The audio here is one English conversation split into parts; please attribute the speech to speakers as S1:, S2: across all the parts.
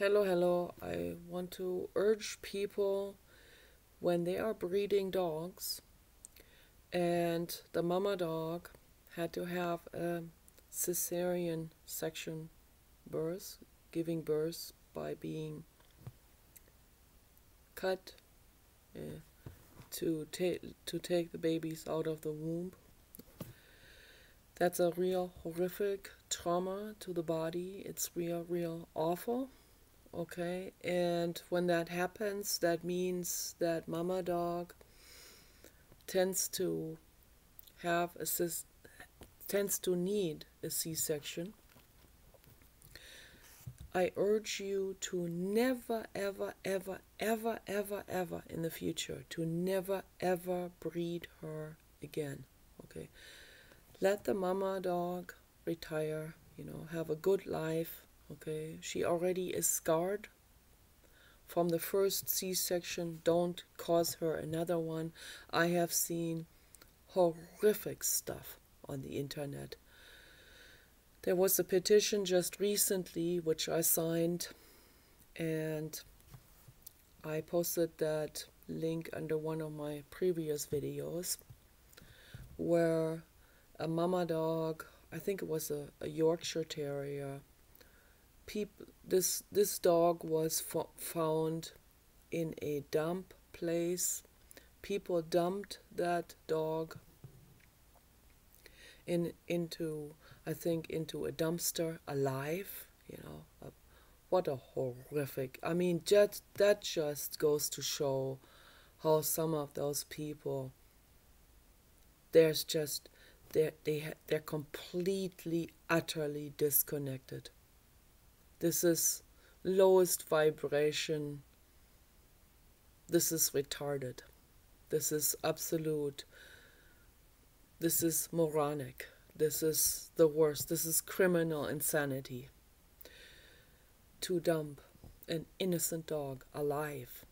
S1: Hello. I want to urge people when they are breeding dogs and the mama dog had to have a Cesarian section birth, giving birth by being cut uh, to take the babies out of the womb. That's a real horrific trauma to the body. It's real awful. Okay, and when that happens, that means that mama dog tends to tends to need a C-section. I urge you to never, ever in the future, to never, ever breed her again. Okay, let the mama dog retire, have a good life. Okay, she already is scarred from the first C-section. Don't cause her another one. I have seen horrific stuff on the internet. There was a petition just recently which I signed, and I posted that link under one of my previous videos, where a mama dog, I think it was a Yorkshire terrier, this dog was found in a dump place. People dumped that dog into a dumpster alive. What a horrific. I mean, that just goes to show how some of those people, they're completely, utterly disconnected. This is lowest vibration. This is retarded. This is absolute. This is moronic. This is the worst. This is criminal insanity. To dump an innocent dog alive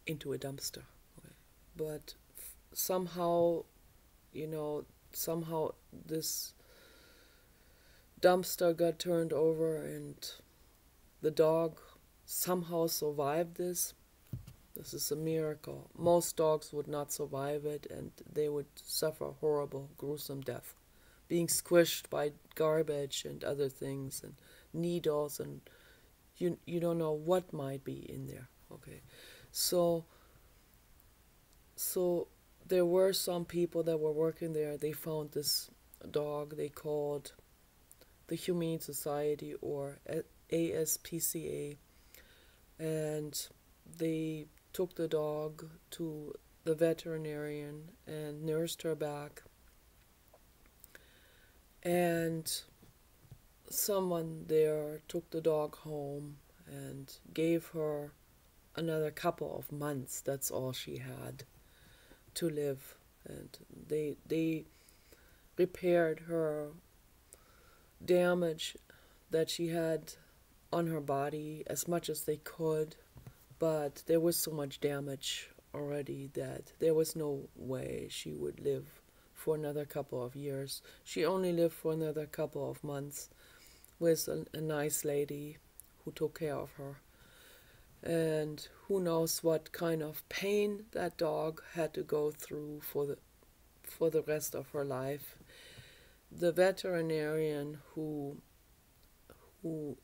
S1: into a dumpster. Okay. But somehow this dumpster got turned over and the dog somehow survived this. This is a miracle. Most dogs would not survive it, and they would suffer horrible, gruesome death, being squished by garbage and other things and needles, and you don't know what might be in there. Okay, so there were some people that were working there. They found this dog. They called the Humane Society, or ASPCA, and they took the dog to the veterinarian and nursed her back. And someone there took the dog home and gave her another couple of months. That's all she had to live. And they repaired her damage that she had on her body as much as they could, but there was so much damage already that there was no way she would live for another couple of years. She only lived for another couple of months with a nice lady who took care of her. And who knows what kind of pain that dog had to go through for the rest of her life. The veterinarian who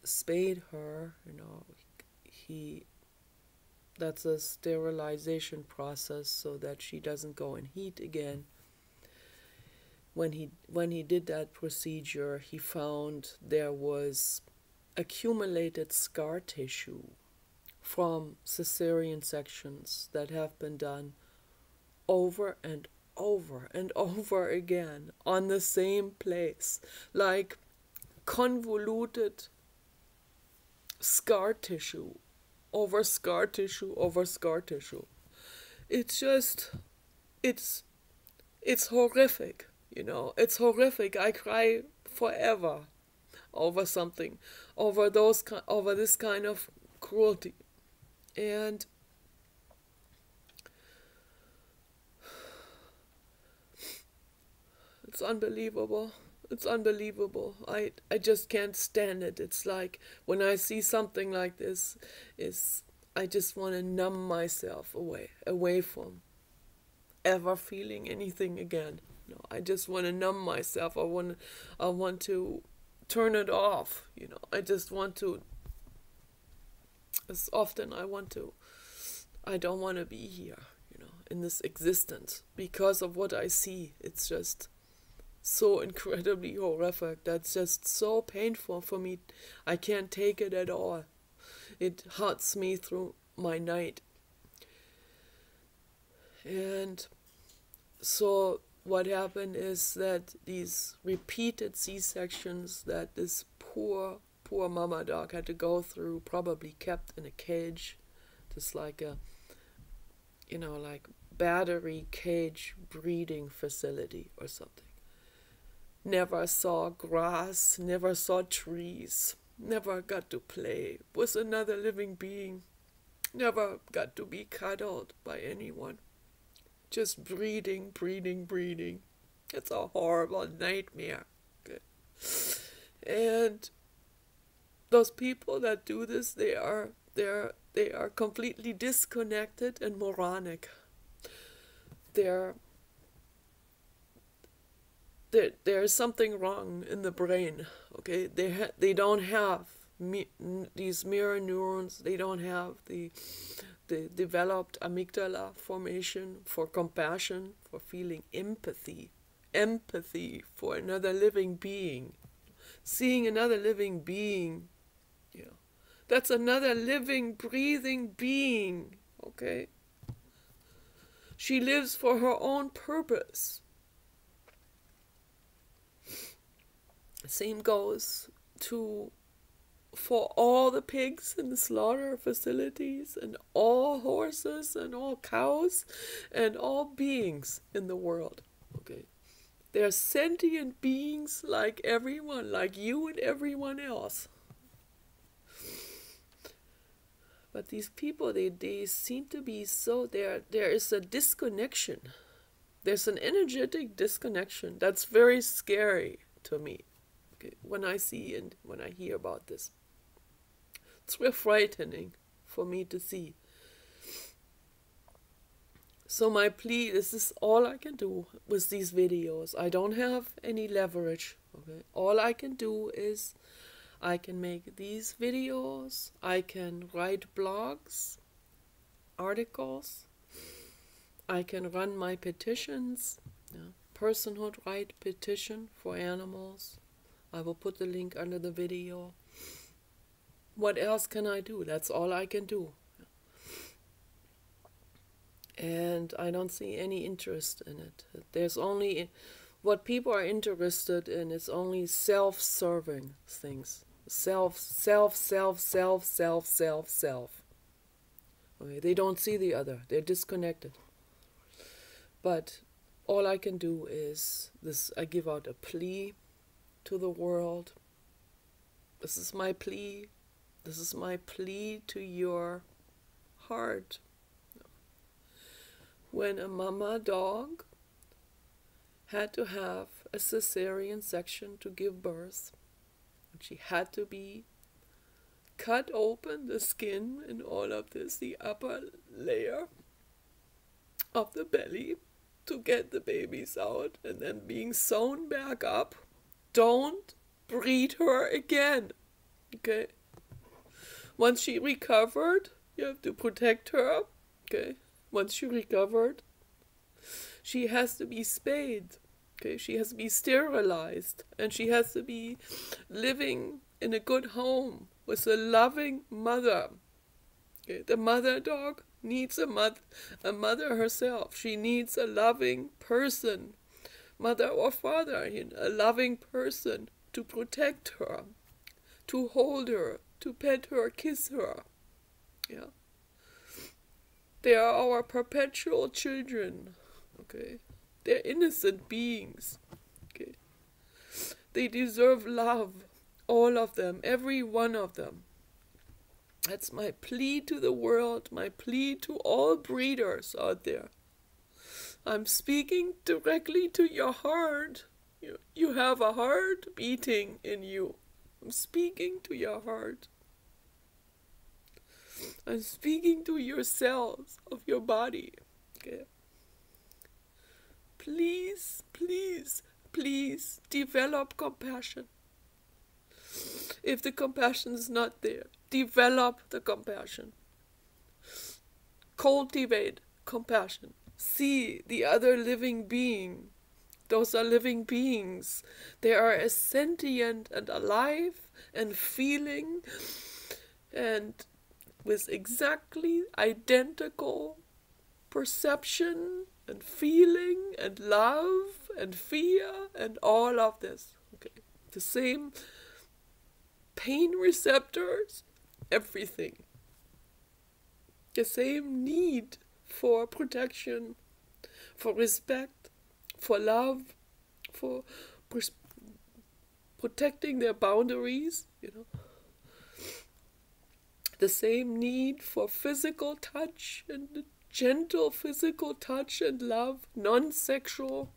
S1: spayed her, that's a sterilization process so that she doesn't go in heat again. When he did that procedure, he found there was accumulated scar tissue from Cesarian sections that have been done over and over again on the same place, like convoluted scar tissue over scar tissue over scar tissue. It's horrific, it's horrific. I cry forever over something, over this kind of cruelty. And it's unbelievable. It's unbelievable. I just can't stand it. It's like when I see something like this, I just want to numb myself away from ever feeling anything again. No, I just want to numb myself. I want to turn it off. I just want to. As often I don't want to be here. In this existence because of what I see. It's just so incredibly horrific. That's just so painful for me. I can't take it at all. It hurts me through my night. And so what happened is that these repeated C-sections that this poor mama dog had to go through, probably kept in a cage, just like a like battery cage breeding facility or something. Never saw grass, never saw trees, never got to play with another living being, never got to be cuddled by anyone. Just breeding. It's a horrible nightmare. Okay. And those people that do this, they are completely disconnected and moronic. There's something wrong in the brain. Okay, they don't have these mirror neurons. They don't have the developed amygdala formation for compassion, for feeling empathy for another living being, seeing another living being. That's another living, breathing being, okay? She lives for her own purpose. Same goes for all the pigs in the slaughter facilities, and all horses, and all cows, and all beings in the world, okay? They're sentient beings like everyone, like you and everyone else. But these people, they seem to be so, there is a disconnection. There's an energetic disconnection that's very scary to me, okay, when I see and when I hear about this. It's real frightening for me to see. So my plea, this is all I can do with these videos. I don't have any leverage, okay? All I can do is I can make these videos, I can write blogs, articles, I can run my petitions, personhood right petition for animals. I will put the link under the video. What else can I do? That's all I can do. And I don't see any interest in it. There's only, what people are interested in is only self-serving things. Self. Okay, they don't see the other. They're disconnected. But all I can do is this. I give out a plea to the world. This is my plea. This is my plea to your heart. When a mama dog had to have a Cesarian section to give birth, she had to be cut open, the skin and all of this, the upper layer of the belly, to get the babies out, and then being sewn back up. Don't breed her again, okay? Once she recovered, you have to protect her, okay? Once she recovered, she has to be spayed. Okay, she has to be sterilized, and she has to be living in a good home with a loving mother. Okay, the mother dog needs a mother herself. She needs a loving person, mother or father, a loving person to protect her, to hold her, to pet her, kiss her. Yeah. They are our perpetual children, okay? They're innocent beings, okay? They deserve love, all of them, every one of them. That's my plea to the world, my plea to all breeders out there. I'm speaking directly to your heart, You have a heart beating in you. I'm speaking to your heart. I'm speaking to your cells of your body. Okay? Please, please, please develop compassion. If the compassion is not there, develop the compassion. Cultivate compassion. See the other living being. Those are living beings. They are as sentient and alive and feeling and with exactly identical perception and feeling and love and fear and all of this. Okay. The same pain receptors, everything. The same need for protection, for respect, for love, for protecting their boundaries, The same need for physical touch and gentle physical touch and love, non-sexual.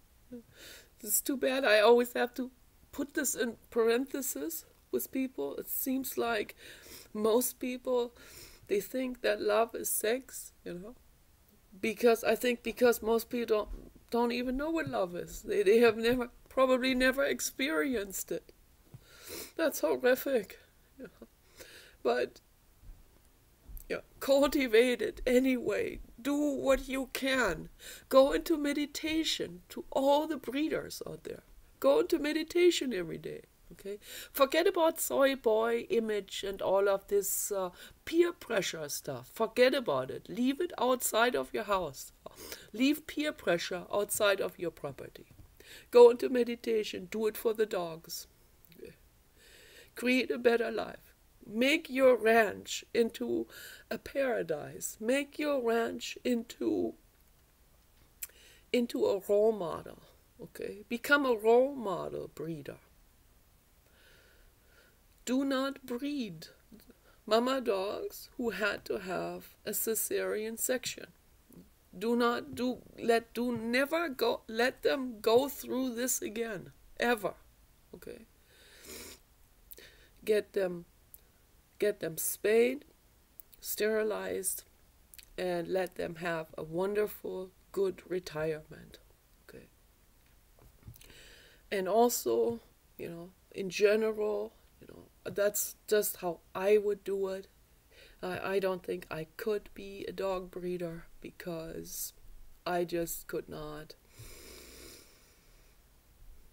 S1: It's too bad I always have to put this in parentheses with people. It seems like most people, they think that love is sex, Because most people don't even know what love is. They have probably never experienced it. That's horrific. But cultivate it anyway. Do what you can. Go into meditation. To all the breeders out there, go into meditation every day. Okay, forget about soy boy image and all of this peer pressure stuff. Forget about it. Leave it outside of your house. Leave peer pressure outside of your property. Go into meditation. Do it for the dogs. Okay. Create a better life. Make your ranch into a paradise. Make your ranch into a role model. Okay, become a role model breeder. Do not breed mama dogs who had to have a Cesarian section. Let them go through this again, ever. Okay. Get them spayed, sterilized, and let them have a wonderful, good retirement. Okay. And also, in general, that's just how I would do it. I don't think I could be a dog breeder because I just could not.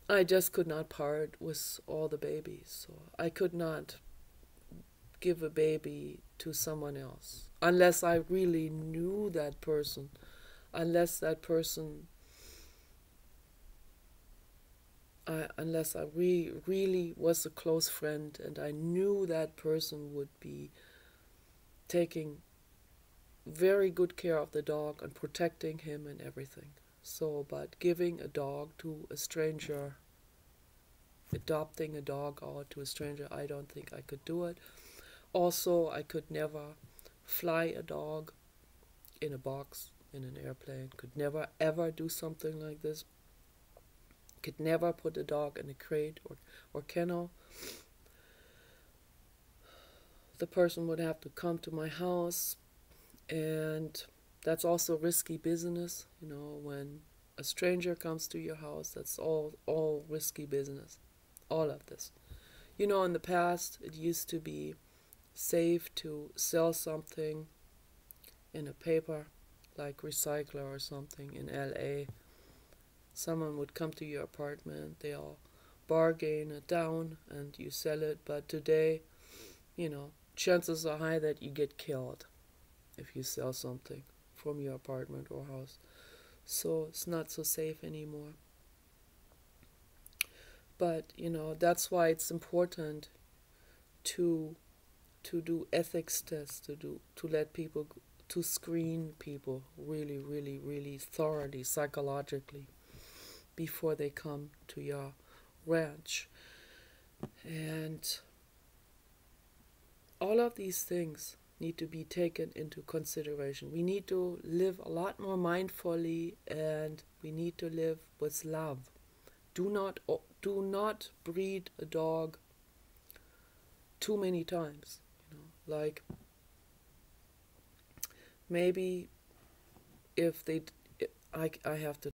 S1: I just could not part with all the babies. So I could not give a baby to someone else unless I really knew that person, unless I really was a close friend and I knew that person would be taking very good care of the dog and protecting him and everything. So, but giving a dog to a stranger, adopting a dog out to a stranger, I don't think I could do it. Also, I could never fly a dog in a box, in an airplane, could never ever do something like this. Could never put a dog in a crate or kennel. The person would have to come to my house, and that's also risky business. When a stranger comes to your house, that's all risky business. All of this. In the past, it used to be safe to sell something in a paper, like Recycler or something in LA. Someone would come to your apartment, they'll bargain it down and you sell it. But today, chances are high that you get killed if you sell something from your apartment or house. So it's not so safe anymore. But, that's why it's important to do ethics tests, to let people, to screen people really, really, really thoroughly, psychologically, before they come to your ranch. And all of these things need to be taken into consideration. We need to live a lot more mindfully, and we need to live with love. do not breed a dog too many times. Like maybe if they, I have to